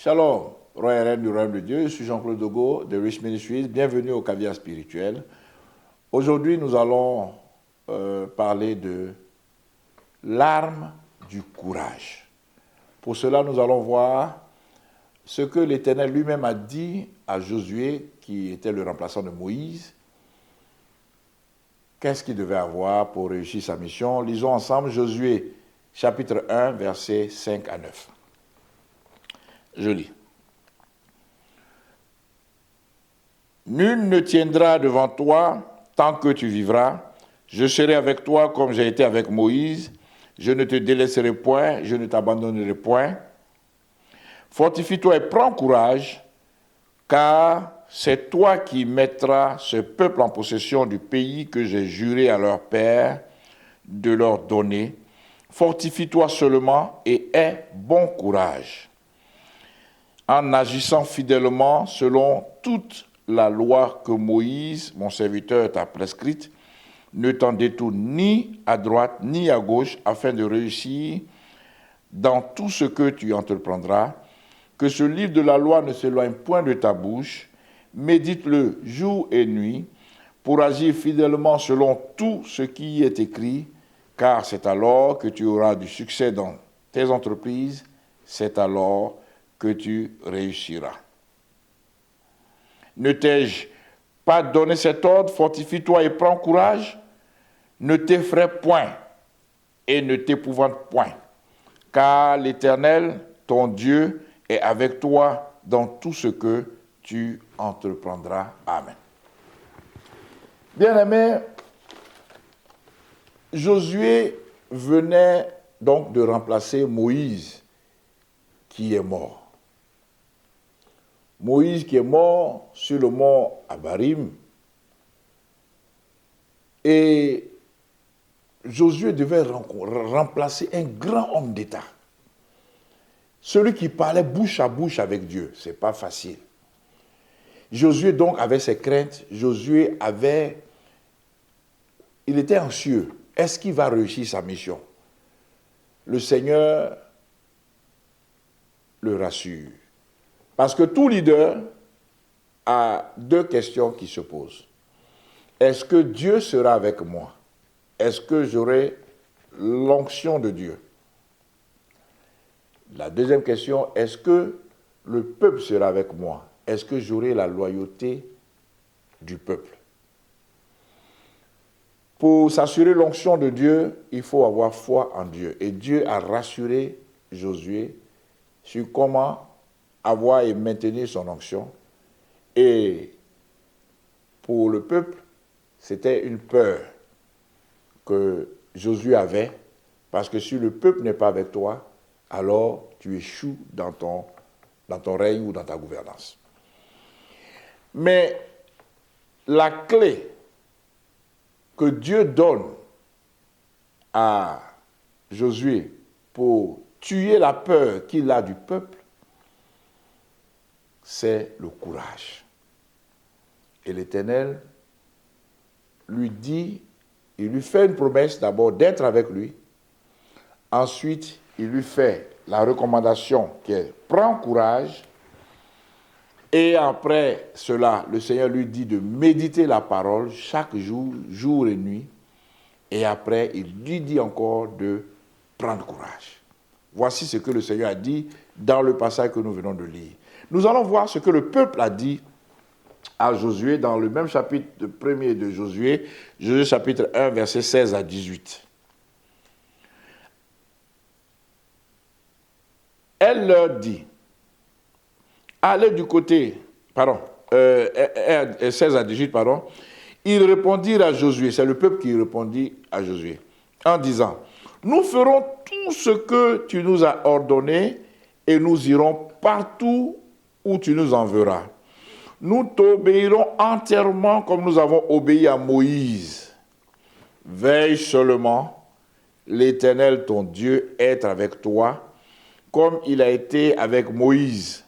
Shalom, roi et reine du royaume de Dieu, je suis Jean-Claude Dogo de Rich Ministries, bienvenue au Caviar Spirituel. Aujourd'hui, nous allons parler de l'arme du courage. Pour cela, nous allons voir ce que l'Éternel lui-même a dit à Josué, qui était le remplaçant de Moïse. Qu'est-ce qu'il devait avoir pour réussir sa mission? Lisons ensemble Josué, chapitre 1, versets 5 à 9. Je lis. Nul ne tiendra devant toi tant que tu vivras. Je serai avec toi comme j'ai été avec Moïse. Je ne te délaisserai point, je ne t'abandonnerai point. Fortifie-toi et prends courage, car c'est toi qui mettras ce peuple en possession du pays que j'ai juré à leur père de leur donner. Fortifie-toi seulement et aie bon courage, en agissant fidèlement selon toute la loi que Moïse, mon serviteur, t'a prescrite. Ne t'en détourne ni à droite ni à gauche, afin de réussir dans tout ce que tu entreprendras. Que ce livre de la loi ne s'éloigne point de ta bouche. Médite-le jour et nuit, pour agir fidèlement selon tout ce qui y est écrit, car c'est alors que tu auras du succès dans tes entreprises, c'est alors que tu réussiras. Ne t'ai-je pas donné cet ordre? Fortifie-toi et prends courage. Ne t'effraie point et ne t'épouvante point, car l'Éternel, ton Dieu, est avec toi dans tout ce que tu entreprendras. Amen. Bien-aimés, Josué venait donc de remplacer Moïse, qui est mort. Moïse qui est mort sur le mont Abarim. Et Josué devait remplacer un grand homme d'État. Celui qui parlait bouche à bouche avec Dieu. Ce n'est pas facile. Josué donc avait ses craintes. Josué il était anxieux. Est-ce qu'il va réussir sa mission? Le Seigneur le rassure. Parce que tout leader a deux questions qui se posent. Est-ce que Dieu sera avec moi? Est-ce que j'aurai l'onction de Dieu? La deuxième question, est-ce que le peuple sera avec moi? Est-ce que j'aurai la loyauté du peuple? Pour s'assurer l'onction de Dieu, il faut avoir foi en Dieu. Et Dieu a rassuré Josué sur comment avoir et maintenir son onction. Et pour le peuple, c'était une peur que Josué avait, parce que si le peuple n'est pas avec toi, alors tu échoues dans ton règne ou dans ta gouvernance. Mais la clé que Dieu donne à Josué pour tuer la peur qu'il a du peuple, c'est le courage. Et l'Éternel lui dit, il lui fait une promesse d'abord d'être avec lui. Ensuite, il lui fait la recommandation qui est « prends courage ». Et après cela, le Seigneur lui dit de méditer la parole chaque jour, jour et nuit. Et après, il lui dit encore de prendre courage. Voici ce que le Seigneur a dit dans le passage que nous venons de lire. Nous allons voir ce que le peuple a dit à Josué dans le même chapitre 1er de Josué, Josué chapitre 1, versets 16 à 18. Elle leur dit, allez du côté, 16 à 18, ils répondirent à Josué, c'est le peuple qui répondit à Josué, en disant, nous ferons tout ce que tu nous as ordonné et nous irons partout où tu nous enverras. Nous t'obéirons entièrement comme nous avons obéi à Moïse. Veille seulement, l'Éternel ton Dieu est avec toi, comme il a été avec Moïse.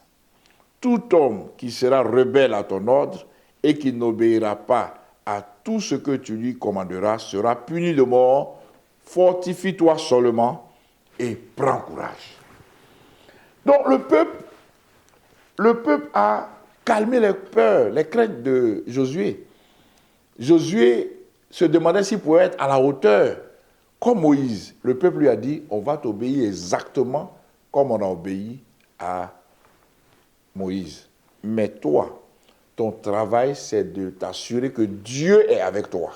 Tout homme qui sera rebelle à ton ordre et qui n'obéira pas à tout ce que tu lui commanderas sera puni de mort. Fortifie-toi seulement et prends courage. Donc le peuple le peuple a calmé les peurs, les craintes de Josué. Josué se demandait s'il pouvait être à la hauteur, comme Moïse. Le peuple lui a dit, on va t'obéir exactement comme on a obéi à Moïse. Mais toi, ton travail, c'est de t'assurer que Dieu est avec toi.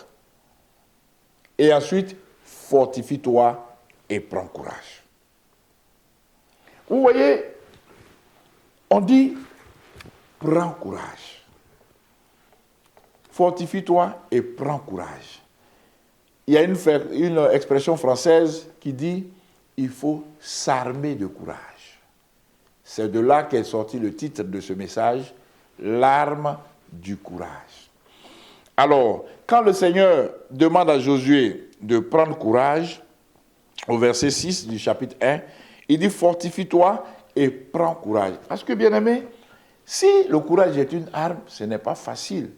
Et ensuite, fortifie-toi et prends courage. Vous voyez, on dit, prends courage. Fortifie-toi et prends courage. Il y a une expression française qui dit, il faut s'armer de courage. C'est de là qu'est sorti le titre de ce message, l'arme du courage. Alors, quand le Seigneur demande à Josué de prendre courage, au verset 6 du chapitre 1, il dit, fortifie-toi et prends courage. Parce que, bien aimé, si le courage est une arme, ce n'est pas facile.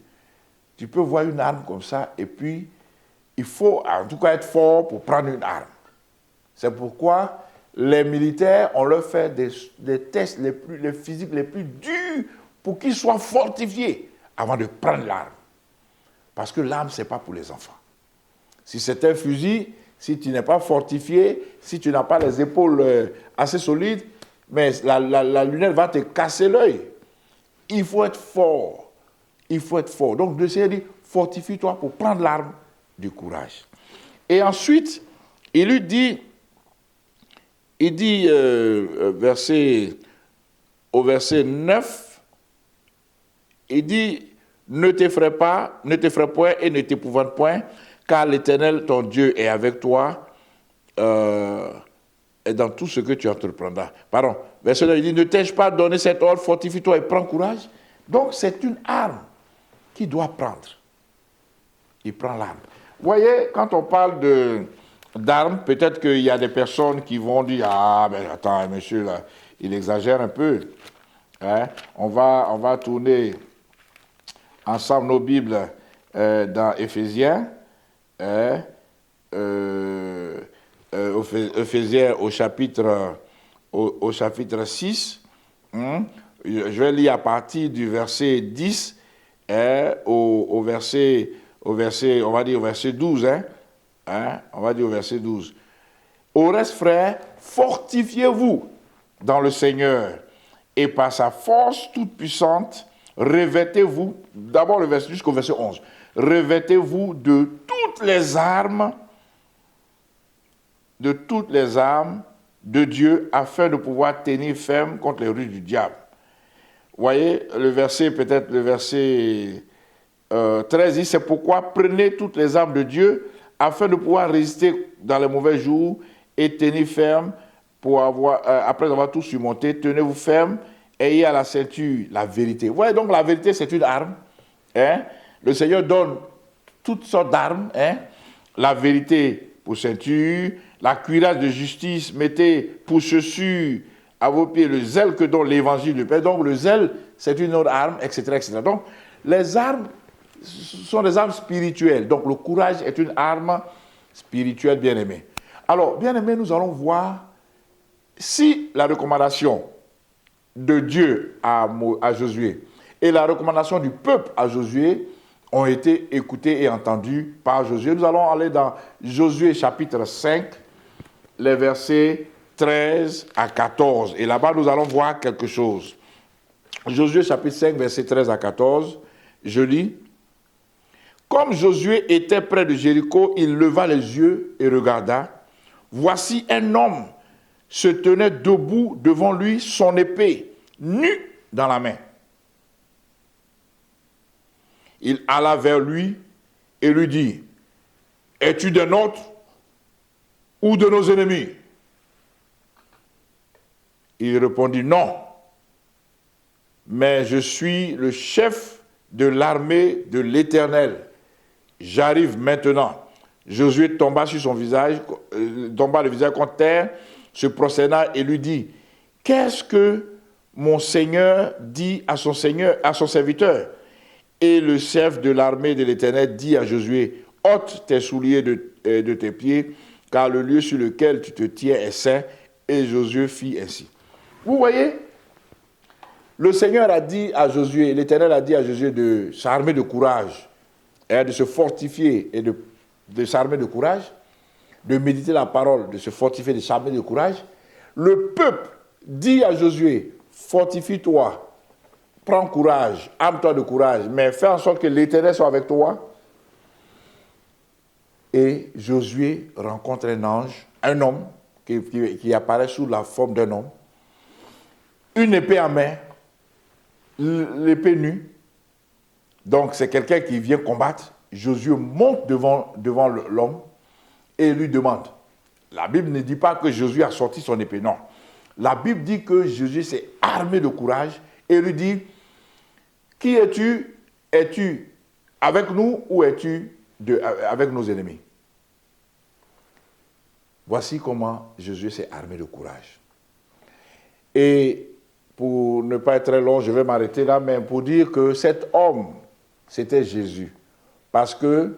Tu peux voir une arme comme ça, et puis, il faut en tout cas être fort pour prendre une arme. C'est pourquoi les militaires, on leur fait des tests les physiques les plus durs pour qu'ils soient fortifiés avant de prendre l'arme. Parce que l'arme, ce n'est pas pour les enfants. Si c'est un fusil, si tu n'es pas fortifié, si tu n'as pas les épaules assez solides, mais la lunette va te casser l'œil. Il faut être fort. Il faut être fort. Donc le Seigneur dit, fortifie-toi pour prendre l'arme du courage. Et ensuite, il lui dit, au verset 9, il dit, ne t'effraie point et ne t'épouvante point, car l'Éternel, ton Dieu, est avec toi et dans tout ce que tu entreprendras. Pardon, verset 9, il dit, ne t'ai-je pas donné cet ordre, fortifie-toi et prends courage. Donc, c'est une arme qu'il doit prendre. Il prend l'arme. Vous voyez, quand on parle d'armes, peut-être qu'il y a des personnes qui vont dire, ah, mais attends, monsieur, là, il exagère un peu. Hein? On va tourner ensemble nos Bibles dans Éphésiens, Éphésiens au chapitre 6. Je vais lire à partir du verset 10 au verset, on va dire au verset 12. On va dire au verset 12. Au reste, frères, fortifiez-vous dans le Seigneur et par sa force toute puissante, revêtez-vous, d'abord le verset jusqu'au verset 11, revêtez-vous de toutes les armes de Dieu afin de pouvoir tenir ferme contre les ruses du diable. Vous voyez, le verset 13 dit, c'est pourquoi prenez toutes les armes de Dieu afin de pouvoir résister dans les mauvais jours et tenir ferme après avoir tout surmonté, tenez-vous ferme, ayez à la ceinture la vérité. Vous voyez, donc la vérité, c'est une arme. Le Seigneur donne toutes sortes d'armes. La vérité pour ceinture, la cuirasse de justice, mettez pour chaussure à vos pieds le zèle que donne l'évangile du Père. Donc le zèle, c'est une autre arme, etc., etc. Donc les armes sont des armes spirituelles. Donc le courage est une arme spirituelle, bien-aimée. Alors, bien-aimés, nous allons voir si la recommandation de Dieu à Josué et la recommandation du peuple à Josué ont été écoutées et entendues par Josué. Nous allons aller dans Josué chapitre 5, les versets 13 à 14. Et là-bas, nous allons voir quelque chose. Josué chapitre 5, versets 13 à 14, je lis. Comme Josué était près de Jéricho, il leva les yeux et regarda. Voici un homme se tenait debout devant lui, son épée nue dans la main. Il alla vers lui et lui dit, « Es-tu des nôtres ou de nos ennemis ?» Il répondit, « Non, mais je suis le chef de l'armée de l'Éternel. J'arrive maintenant. » Josué tomba sur son visage, tomba le visage contre terre, se prosterna et lui dit, « Qu'est-ce que mon Seigneur dit à son serviteur ?» Et le chef de l'armée de l'Éternel dit à Josué, « Ôte tes souliers de tes pieds, car le lieu sur lequel tu te tiens est saint. » Et Josué fit ainsi. Vous voyez, Le Seigneur a dit à Josué, l'Éternel a dit à Josué de s'armer de courage, de se fortifier et de s'armer de courage, de méditer la parole, de se fortifier, de s'armer de courage. Le peuple dit à Josué, fortifie-toi, prends courage, arme-toi de courage, mais fais en sorte que l'Éternel soit avec toi. Et Josué rencontre un ange, un homme qui apparaît sous la forme d'un homme, une épée en main, l'épée nue. Donc c'est quelqu'un qui vient combattre. Josué monte devant l'homme et lui demande. La Bible ne dit pas que Josué a sorti son épée, non. La Bible dit que Josué s'est armé de courage et lui dit, qui es-tu? Es-tu avec nous ou es-tu avec nos ennemis? Voici comment Josué s'est armé de courage. Et pour ne pas être très long, je vais m'arrêter là, mais pour dire que cet homme, c'était Jésus. Parce que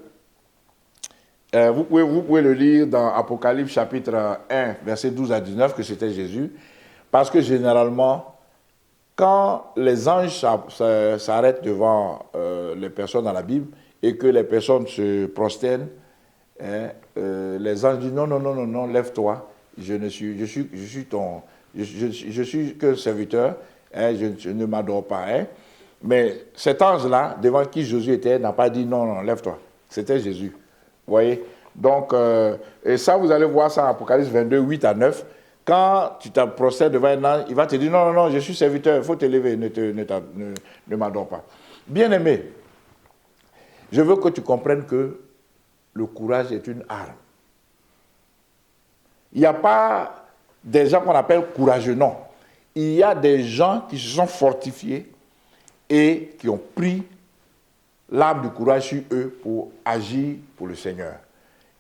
vous pouvez le lire dans Apocalypse chapitre 1, verset 12 à 19, que c'était Jésus. Parce que généralement, quand les anges s'arrêtent devant les personnes dans la Bible et que les personnes se prosternent, les anges disent non, lève-toi, je suis que serviteur, je ne m'adore pas. Mais cet ange-là, devant qui Jésus était, n'a pas dit non, lève-toi. C'était Jésus. Vous voyez? Donc, et ça, vous allez voir ça en Apocalypse 22, 8 à 9. Quand tu te procèdes devant un ange, il va te dire non, je suis serviteur, il faut te lever, ne m'adore pas. Bien-aimé, je veux que tu comprennes que le courage est une arme. Il n'y a pas des gens qu'on appelle courageux, non. Il y a des gens qui se sont fortifiés et qui ont pris l'arme du courage sur eux pour agir pour le Seigneur.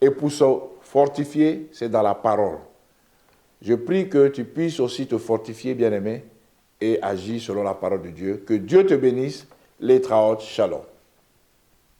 Et pour se fortifier, c'est dans la parole. Je prie que tu puisses aussi te fortifier, bien-aimé, et agir selon la parole de Dieu. Que Dieu te bénisse. Les Traot, Shalom.